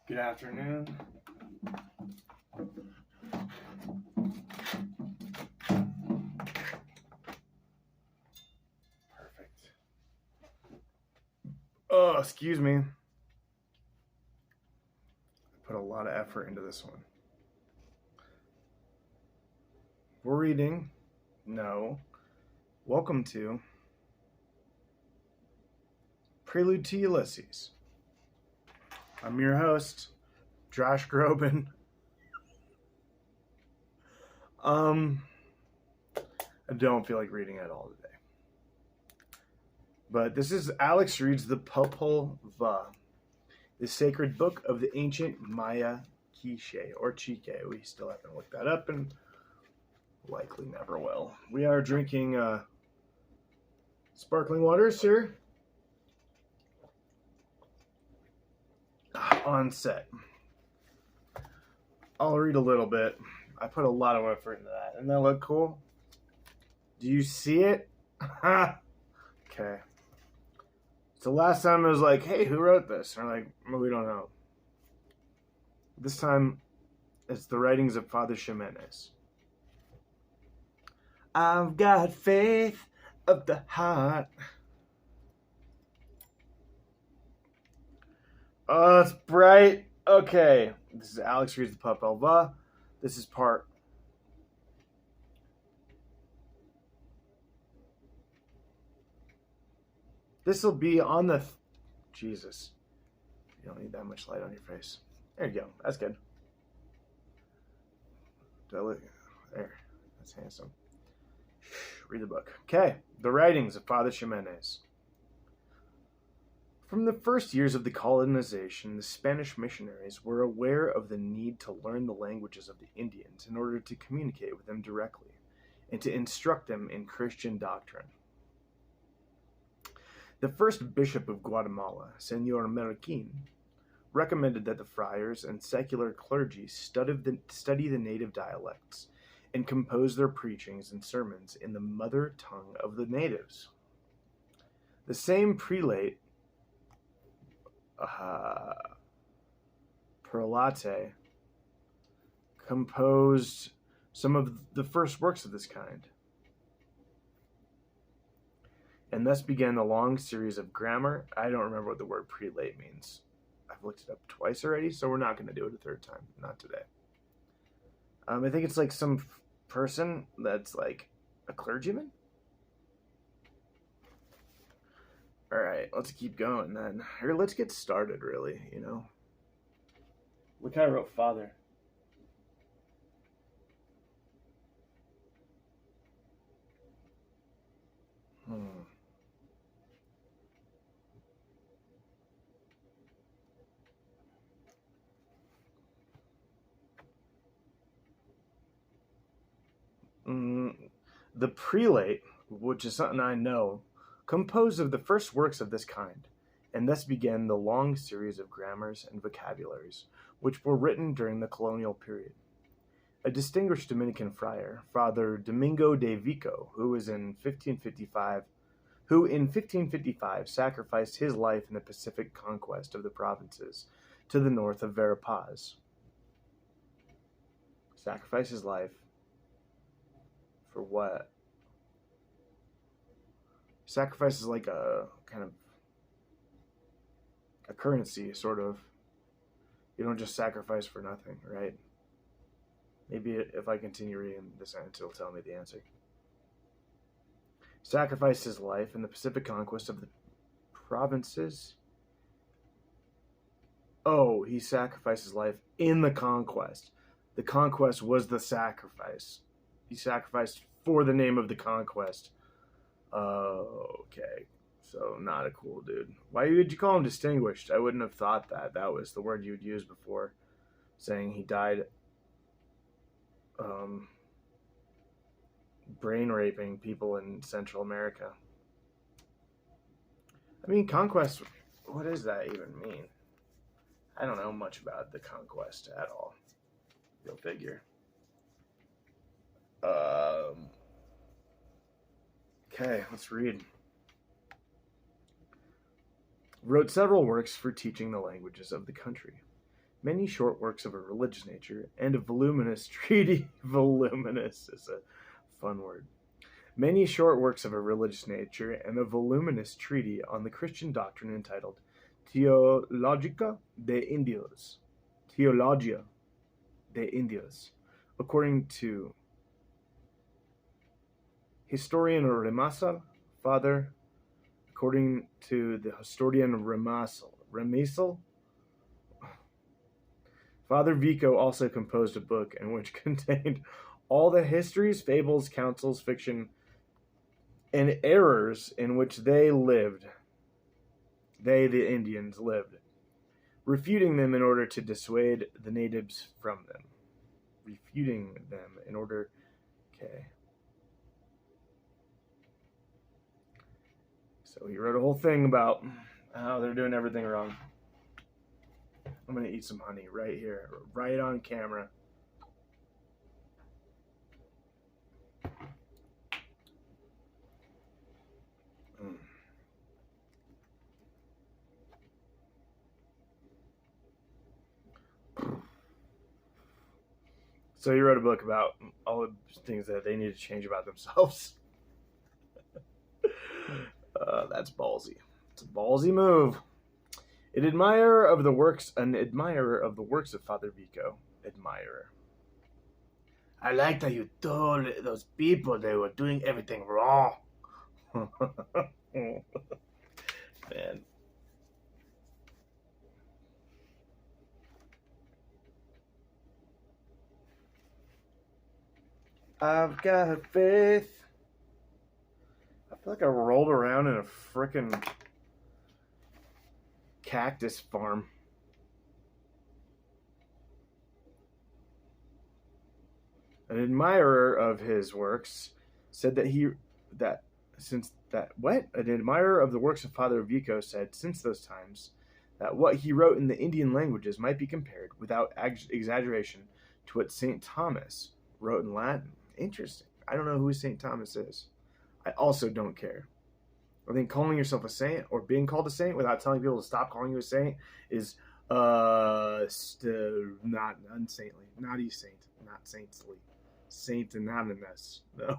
Good afternoon. Perfect. Oh, excuse me. I put a lot of effort into this one. We're reading. No. Welcome to Prelude to Ulysses. I'm your host, Josh Groban. I don't feel like reading at all today. But this is Alex reads the Popol Vuh, the sacred book of the ancient Maya Quiche, or Chique. We still haven't looked that up and likely never will. We are drinking sparkling waters here on set. I'll read a little bit. I put a lot of effort into that. Doesn't that look cool? Do you see it? Okay. So last time I was like, hey, who wrote this? And they're like, well, we don't know. This time, it's the writings of Father Ximenez. I've got faith of the heart. Oh, it's bright. Okay. This is Alex reads the Popol Vuh. This is part. This will be on the. Jesus. You don't need that much light on your face. There you go. That's good. There. That's handsome. Read the book. Okay. The writings of Father Ximenez. From the first years of the colonization, the Spanish missionaries were aware of the need to learn the languages of the Indians in order to communicate with them directly and to instruct them in Christian doctrine. The first bishop of Guatemala, Señor Meriquin, recommended that the friars and secular clergy study the native dialects and compose their preachings and sermons in the mother tongue of the natives. The same prelate, Prelate, composed some of the first works of this kind, and thus began the long series of grammar. I don't remember what the word prelate means. I've looked it up twice already, so we're not going to do it a third time. Not today. I think it's like some person that's like a clergyman. All right, let's keep going then. Or let's get started, really, you know. Look how I wrote Father. The prelate, which is something I know, composed of the first works of this kind, and thus began the long series of grammars and vocabularies which were written during the colonial period. A distinguished Dominican friar, Father Domingo de Vico, who in 1555 sacrificed his life in the Pacific conquest of the provinces to the north of Verapaz. Sacrificed his life for what? Sacrifice is like a kind of a currency, sort of. You don't just sacrifice for nothing, right? Maybe if I continue reading the sentence, it'll tell me the answer. Sacrificed his life in the Pacific conquest of the provinces. Oh, he sacrificed his life in the conquest. The conquest was the sacrifice. He sacrificed for the name of the conquest. Okay. So, not a cool dude. Why would you call him distinguished? I wouldn't have thought that. That was the word you would use before saying he died brain raping people in Central America. I mean, conquest, what does that even mean? I don't know much about the conquest at all. Go figure. Okay, let's read. Wrote several works for teaching the languages of the country. many short works of a religious nature, and a voluminous treatise. Voluminous is a fun word. Many short works of a religious nature, and a voluminous treatise on the Christian doctrine entitled Theologia de Indios. Theologia de Indios, according to historian Remasal, according to the historian Remasal, Father Vico also composed a book in which contained all the histories, fables, counsels, fiction, and errors in which they, the Indians, lived, refuting them in order to dissuade the natives from them. Okay. So he wrote a whole thing about how they're doing everything wrong. I'm going to eat some honey right here, right on camera. So he wrote a book about all the things that they need to change about themselves. That's ballsy. It's a ballsy move. An admirer of the works of Father Vico. Admirer. I liked how you told those people they were doing everything wrong. Man. I've got faith. I feel like I rolled around in a frickin' cactus farm. An admirer of his works said an admirer of the works of Father Vico said since those times that what he wrote in the Indian languages might be compared, without exaggeration, to what St. Thomas wrote in Latin. Interesting. I don't know who St. Thomas is. I also don't care. I think calling yourself a saint or being called a saint without telling people to stop calling you a saint is not unsaintly. Not a saint. Not saintly. Saint anonymous. No.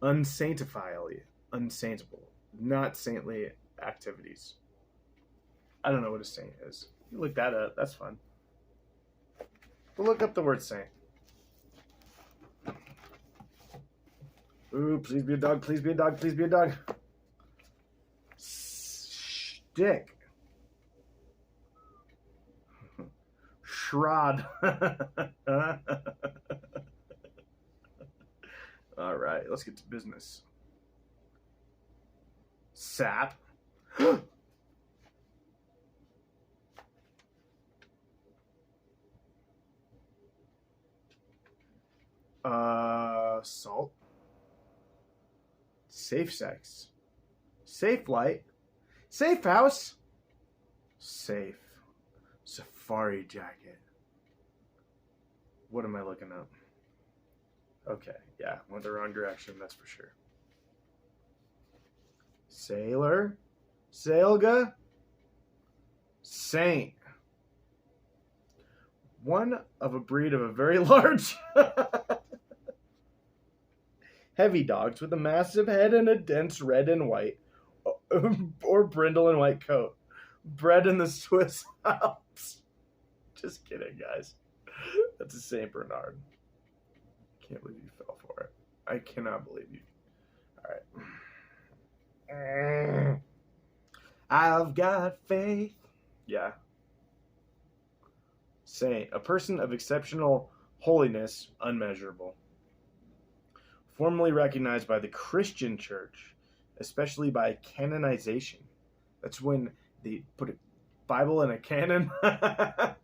Unsaintifiably. Unsaintable. Not saintly activities. I don't know what a saint is. You look that up. That's fun. We'll look up the word saint. Ooh, please be a dog, please be a dog, please be a dog. Stick. Shrod. All right, let's get to business. Sap. Salt. Safe sex. Safe light. Safe house. Safe. Safari jacket. What am I looking up? Okay, yeah, went the wrong direction, that's for sure. Sailor. Sailga. Saint. One of a breed of a very large heavy dogs with a massive head and a dense red and white or brindle and white coat, bred in the Swiss Alps. Just kidding, guys. That's a Saint Bernard. Can't believe you fell for it. I cannot believe you. All right. I've got faith. Yeah. Saint, a person of exceptional holiness, unmeasurable. Formally recognized by the Christian Church, especially by canonization. That's when they put a Bible in a cannon and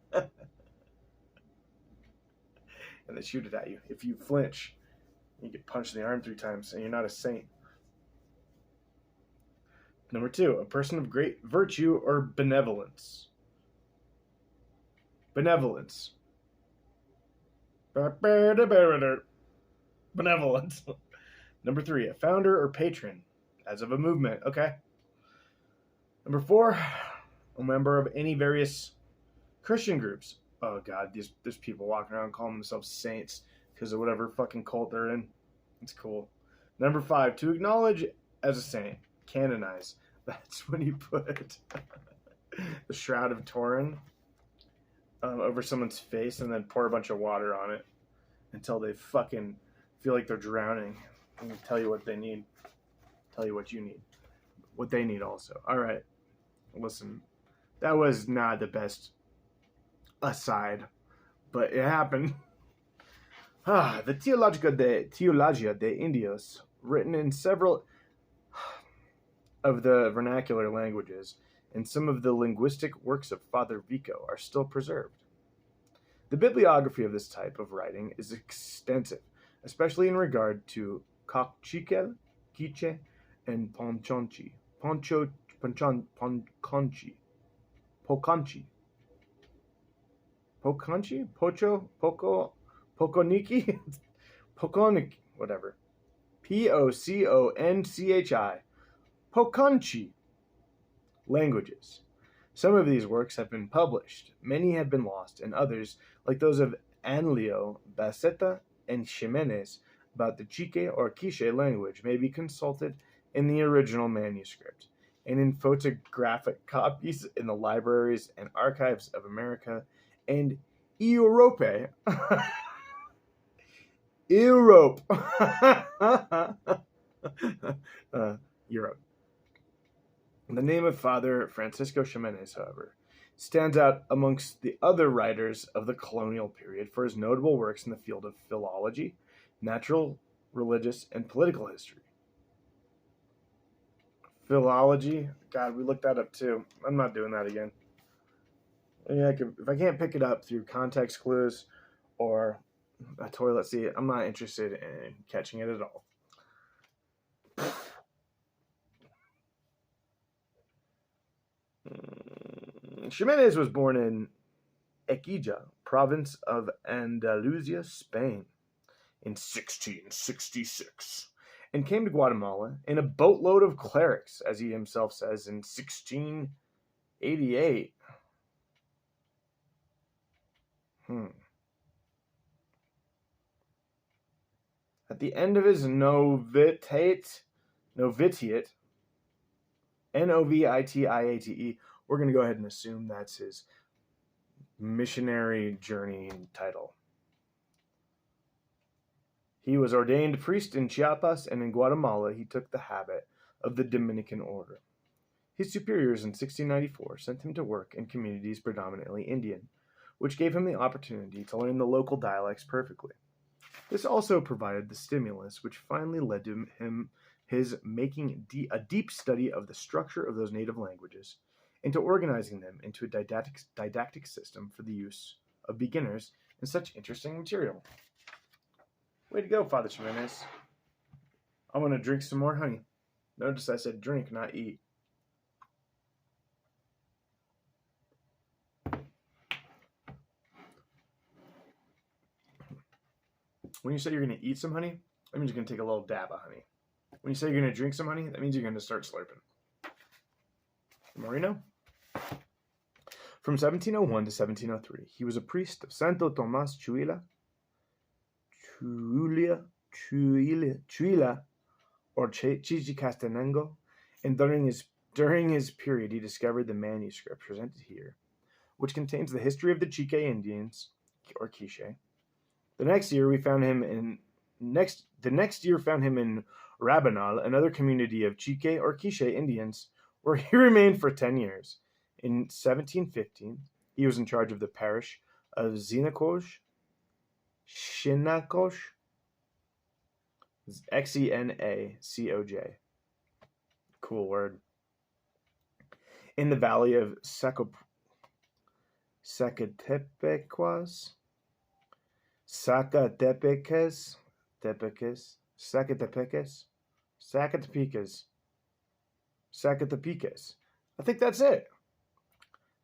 they shoot it at you. If you flinch, you get punched in the arm 3 times and you're not a saint. Number 2, a person of great virtue or benevolence. Benevolence. Benevolence. Number 3, a founder or patron, as of a movement. Okay. Number 4, a member of any various Christian groups. Oh God, there's people walking around calling themselves saints because of whatever fucking cult they're in. It's cool. Number 5, to acknowledge as a saint, canonize. That's when you put the shroud of Turin over someone's face and then pour a bunch of water on it until they fucking feel like they're drowning and tell you what they need. Tell you what you need. What they need also. All right. Listen, that was not the best aside, but it happened. The Teologia de Indios, written in several of the vernacular languages, and some of the linguistic works of Father Vico are still preserved. The bibliography of this type of writing is extensive, especially in regard to Cochiquel, Quiche, and Ponchonchi. Poconchi? Poconiki? Poconiki, whatever. Poconchi. Poconchi languages. Some of these works have been published, many have been lost, and others, like those of Anlio, Baceta, and Ximenez, about the Chique or Quiche language, may be consulted in the original manuscript, and in photographic copies in the libraries and archives of America and Europe. Europe. Europe. The name of Father Francisco Ximenez, however, stands out amongst the other writers of the colonial period for his notable works in the field of philology, natural, religious, and political history. Philology? God, we looked that up too. I'm not doing that again. Yeah, if I can't pick it up through context clues or a toilet seat, I'm not interested in catching it at all. Ximenez was born in Ecija, province of Andalusia, Spain, in 1666, and came to Guatemala in a boatload of clerics, as he himself says, in 1688. At the end of his novitiate, Novitiate, we're going to go ahead and assume that's his missionary journey title. He was ordained priest in Chiapas, and in Guatemala he took the habit of the Dominican order. His superiors in 1694 sent him to work in communities predominantly Indian, which gave him the opportunity to learn the local dialects perfectly. This also provided the stimulus which finally led to his making a deep study of the structure of those native languages, into organizing them into a didactic system for the use of beginners in such interesting material. Way to go, Father Ximenez. I want to drink some more honey. Notice I said drink, not eat. When you say you're going to eat some honey, that means you're going to take a little dab of honey. When you say you're going to drink some honey, that means you're going to start slurping. The more you know. From 1701 to 1703, he was a priest of Santo Tomas Chuila, or Chichicastenango, and during his period he discovered the manuscript presented here, which contains the history of the Chique Indians, or Quiche. The next year found him in Rabanal, another community of Chique or Quiche Indians, where he remained for 10 years. In 1715, he was in charge of the parish of Xenacoj, Xenacoj, cool word, in the valley of Zacatepecas, I think that's it.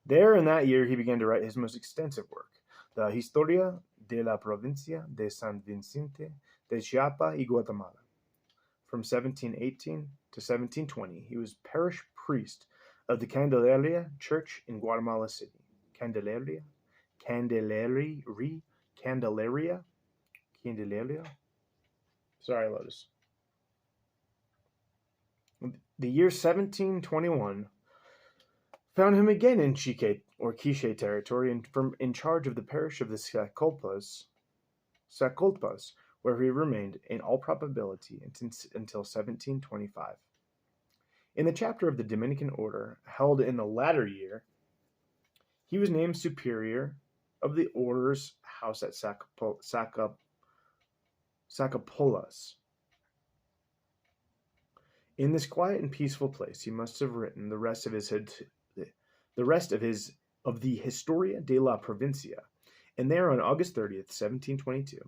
There, in that year, he began to write his most extensive work, the Historia de la Provincia de San Vicente de Chiapas y Guatemala. From 1718 to 1720, he was parish priest of the Candelaria Church in Guatemala City. Candelaria Candelaria. Sorry, Lotus. The year 1721 found him again in Quiche territory and in charge of the parish of the Sacolpas, where he remained in all probability until 1725. In the chapter of the Dominican order held in the latter year, he was named superior of the order's house at Sacapolas. In this quiet and peaceful place, he must have written the rest of the Historia de la Provincia, and there on August 30th, 1722,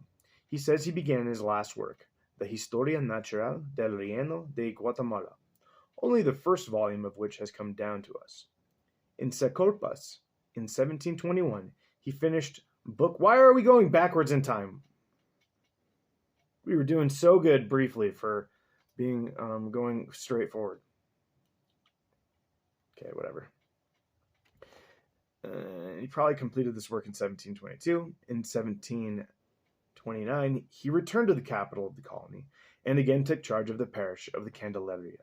he says he began his last work, the Historia Natural del Reino de Guatemala, only the first volume of which has come down to us. In Sacolpas, in 1721, he finished book. Why are we going backwards in time? We were doing so good briefly for being going straight forward. Okay, whatever. He probably completed this work in 1722. In 1729, he returned to the capital of the colony and again took charge of the parish of the Candelaria.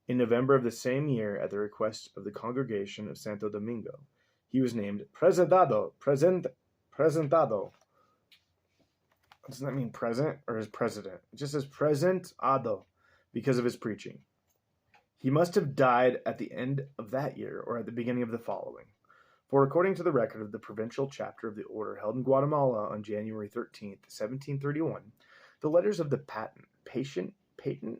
In November of the same year, at the request of the congregation of Santo Domingo, he was named presentado. Doesn't that mean present or is president? It just says presentado because of his preaching. He must have died at the end of that year or at the beginning of the following. For according to the record of the provincial chapter of the order held in Guatemala on January 13th, 1731, the letters of the patient, how do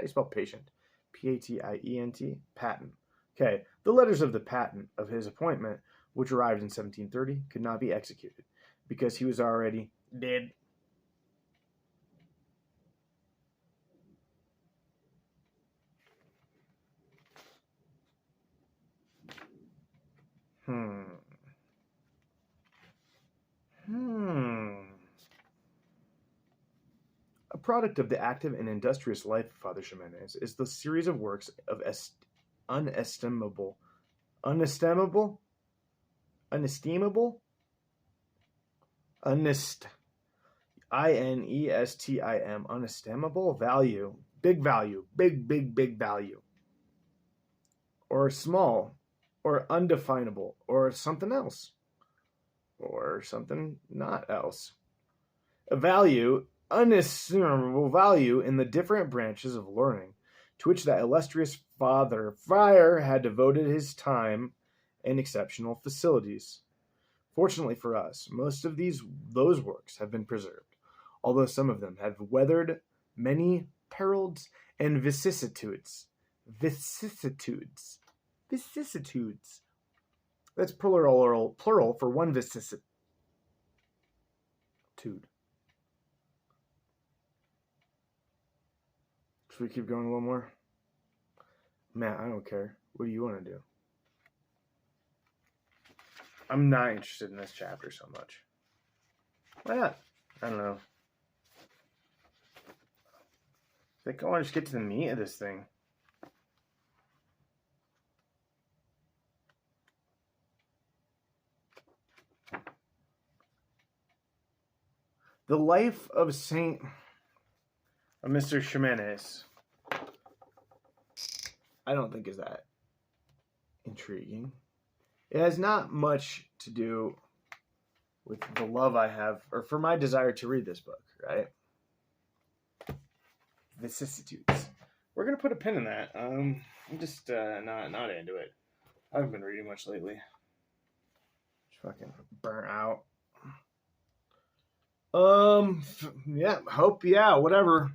you spell patient? P-A-T-I-E-N-T, patent. Okay, the letters of the patent of his appointment, which arrived in 1730, could not be executed because he was already dead. A product of the active and industrious life of Father Ximenez is the series of works of unestimable, inestimable value, big value, or small, or undefinable, or something else, or something not else. A value, unestimable value in the different branches of learning to which that illustrious Father Friar had devoted his time and exceptional facilities. Fortunately for us, most of those works have been preserved, although some of them have weathered many perils and vicissitudes. That's plural for one vicissitude. Should we keep going a little more? Matt, I don't care. What do you want to do? I'm not interested in this chapter so much. Why not? I don't know. I think I want to just get to the meat of this thing. The life of Mr. Ximenez, I don't think is that intriguing. It has not much to do with the love I have, or for my desire to read this book, right? Vicissitudes. We're going to put a pin in that. I'm just not into it. I haven't been reading much lately. Just fucking burnt out. Yeah, whatever.